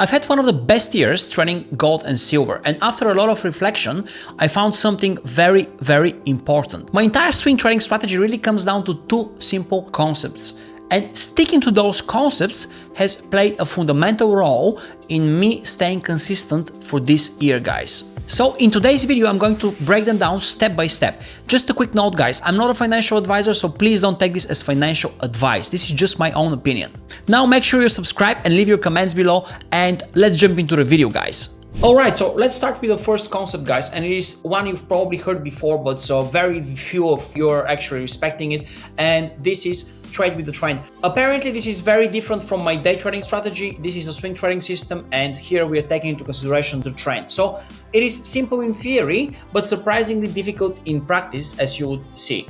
I've had one of the best years trading gold and silver, and after a lot of reflection, I found something very, very important. My entire swing trading strategy really comes down to two simple concepts. And sticking to those concepts has played a fundamental role in me staying consistent for this year, guys. So in today's video, I'm going to break them down step by step. Just a quick note, guys, I'm not a financial advisor, so please don't take this as financial advice. This is just my own opinion. Now make sure you subscribe and leave your comments below, and let's jump into the video, guys. Alright, so let's start with the first concept, guys, and it is one you've probably heard before, but so very few of you are actually respecting it, and this is trade with the trend. Apparently this is very different from my day trading strategy. This is a swing trading system, and here we are taking into consideration the trend. So it is simple in theory, but surprisingly difficult in practice, as you would see,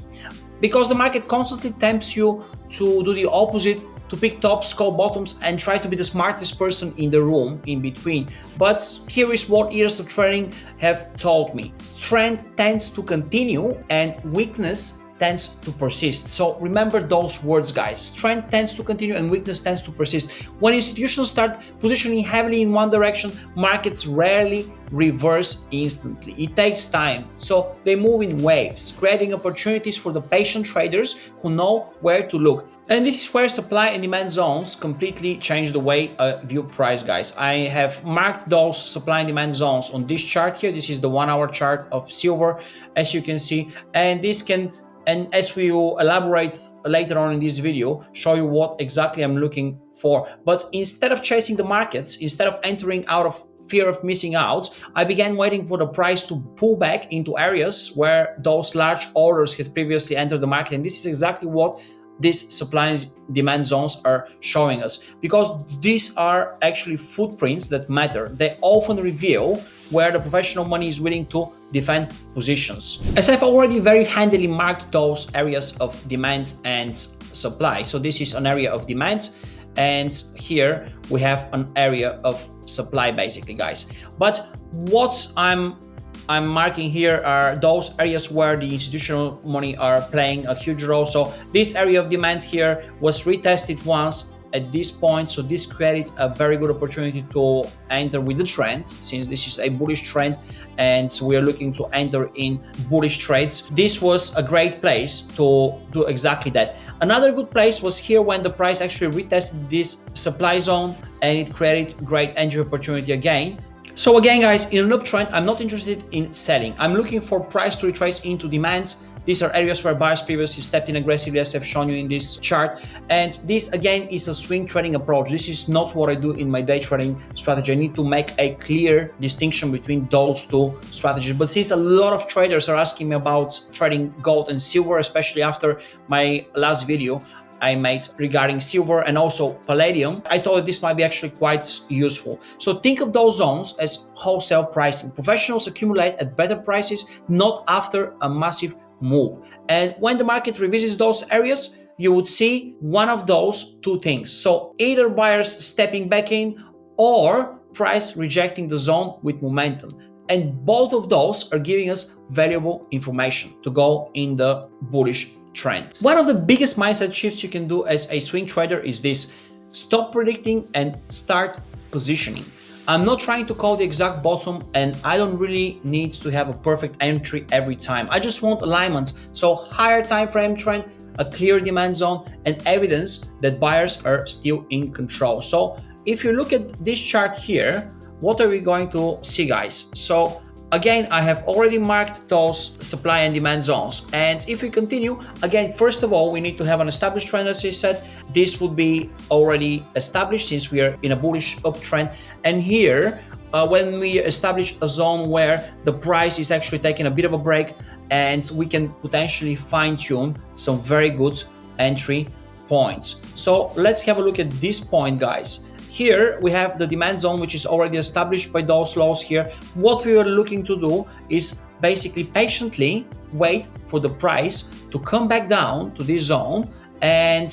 because the market constantly tempts you to do the opposite, to pick tops, call bottoms, and try to be the smartest person in the room in between. But here is what years of trading have taught me. Strength tends to continue and weakness tends to persist. So remember those words, guys. Strength tends to continue and weakness tends to persist. When institutions start positioning heavily in one direction, markets rarely reverse instantly. It takes time. So they move in waves, creating opportunities for the patient traders who know where to look. And this is where supply and demand zones completely change the way I view price, guys. I have marked those supply and demand zones on this chart here. This is the 1 hour chart of silver, as you can see, and this can, and as we will elaborate later on in this video, show you what exactly I'm looking for. But instead of chasing the markets, instead of entering out of fear of missing out, I began waiting for the price to pull back into areas where those large orders had previously entered the market. And this is exactly what these supply and demand zones are showing us, because these are actually footprints that matter. They often reveal where the professional money is willing to defend positions. As I've already very handily marked those areas of demand and supply. So this is an area of demand, and here we have an area of supply, basically, guys. But what I'm marking here are those areas where the institutional money are playing a huge role. So this area of demand here was retested once at this point, so this created a very good opportunity to enter with the trend, since this is a bullish trend and we are looking to enter in bullish trades. This was a great place to do exactly that. Another good place was here when the price actually retested this supply zone and it created great entry opportunity again. So again, guys, in an uptrend, I'm not interested in selling. I'm looking for price to retrace into demand. These are areas where buyers previously stepped in aggressively, as I've shown you in this chart. And this, again, is a swing trading approach. This is not what I do in my day trading strategy. I need to make a clear distinction between those two strategies. But since a lot of traders are asking me about trading gold and silver, especially after my last video I made regarding silver and also palladium, I thought that this might be actually quite useful. So think of those zones as wholesale pricing. Professionals accumulate at better prices, not after a massive move. And when the market revisits those areas, you would see one of those two things. So either buyers stepping back in or price rejecting the zone with momentum. And both of those are giving us valuable information to go in the bullish trend. One of the biggest mindset shifts you can do as a swing trader is this: stop predicting and start positioning. I'm not trying to call the exact bottom, and I don't really need to have a perfect entry every time. I just want alignment. So higher time frame trend, a clear demand zone, and evidence that buyers are still in control. So if you look at this chart here, what are we going to see, guys? So again, I have already marked those supply and demand zones. And if we continue, again, first of all, we need to have an established trend, as I said. This would be already established since we are in a bullish uptrend. And here, when we establish a zone where the price is actually taking a bit of a break, and we can potentially fine-tune some very good entry points. So let's have a look at this point, guys. Here we have the demand zone, which is already established by those lows here. What we are looking to do is basically patiently wait for the price to come back down to this zone and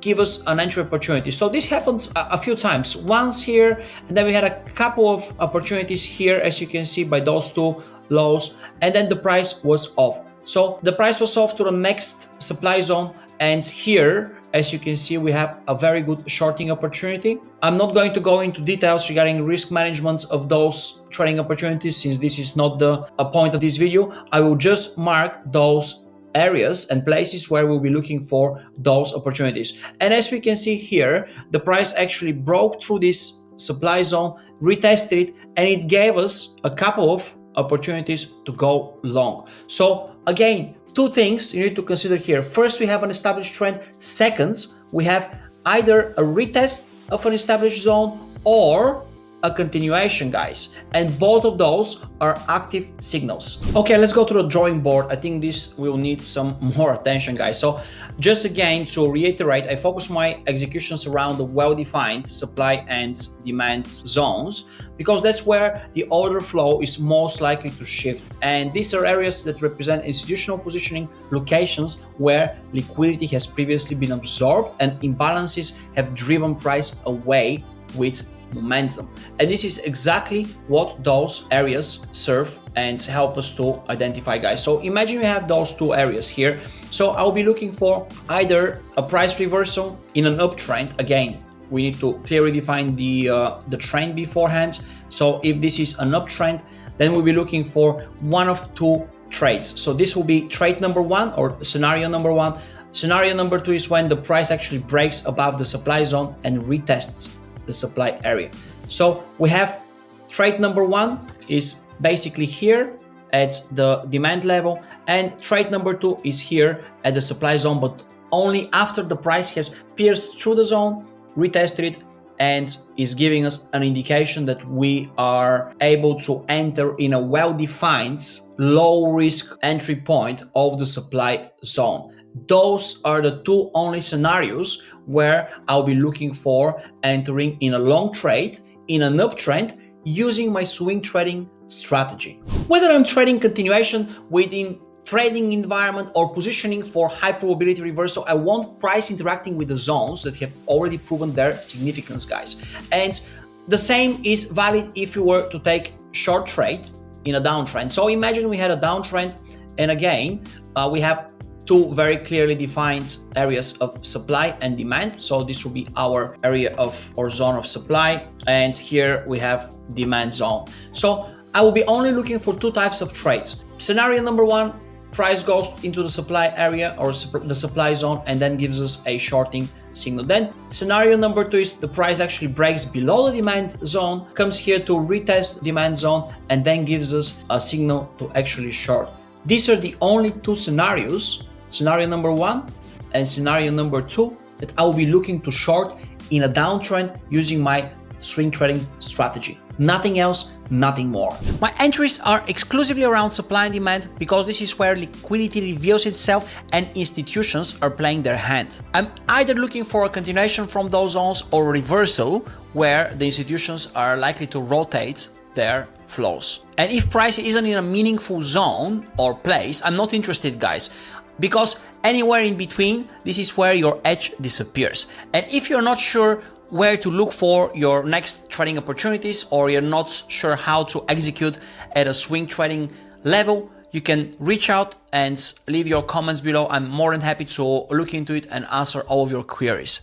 give us an entry opportunity. So this happened a few times. Once here, and then we had a couple of opportunities here, as you can see by those two lows, and then the price was off. So the price was off to the next supply zone And here, as you can see, we have a very good shorting opportunity. I'm not going to go into details regarding risk management of those trading opportunities, since this is not the point of this video. I will just mark those areas and places where we'll be looking for those opportunities. And as we can see here, the price actually broke through this supply zone, retested it, and it gave us a couple of opportunities to go long. So again, two things you need to consider here. First, we have an established trend. Second, we have either a retest of an established zone or a continuation, guys, and both of those are active signals. Okay, let's go to the drawing board. I think this will need some more attention, guys. So just again to reiterate, I focus my executions around the well-defined supply and demand zones, because that's where the order flow is most likely to shift, and these are areas that represent institutional positioning, locations where liquidity has previously been absorbed and imbalances have driven price away with momentum. And this is exactly what those areas serve and help us to identify, guys. So imagine we have those two areas here. So I'll be looking for either a price reversal in an uptrend. Again, we need to clearly define the trend beforehand. So if this is an uptrend, then we'll be looking for one of two trades. So this will be trade number one, or scenario number one. Scenario number two is when the price actually breaks above the supply zone and retests the supply area. So we have trade number one is basically here at the demand level, and trade number two is here at the supply zone, but only after the price has pierced through the zone, retested it, and is giving us an indication that we are able to enter in a well-defined low risk entry point of the supply zone. Those are the two only scenarios where I'll be looking for entering in a long trade in an uptrend using my swing trading strategy. Whether I'm trading continuation within trading environment or positioning for high probability reversal, I want price interacting with the zones that have already proven their significance, guys. And the same is valid if you were to take short trade in a downtrend. So imagine we had a downtrend, and again, we have two very clearly defined areas of supply and demand. So this will be our area of or zone of supply, and here we have demand zone. So I will be only looking for two types of trades. Scenario number one, price goes into the supply area or the supply zone and then gives us a shorting signal. Then scenario number two is the price actually breaks below the demand zone, comes here to retest demand zone, and then gives us a signal to actually short. These are the only two scenarios, scenario number one and scenario number two, that I will be looking to short in a downtrend using my swing trading strategy. Nothing else, nothing more. My entries are exclusively around supply and demand because this is where liquidity reveals itself and institutions are playing their hand. I'm either looking for a continuation from those zones or a reversal where the institutions are likely to rotate their flows. And if price isn't in a meaningful zone or place, I'm not interested, guys, because anywhere in between, this is where your edge disappears. And if you're not sure where to look for your next trading opportunities, or you're not sure how to execute at a swing trading level, you can reach out and leave your comments below. I'm more than happy to look into it and answer all of your queries.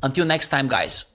Until next time, guys.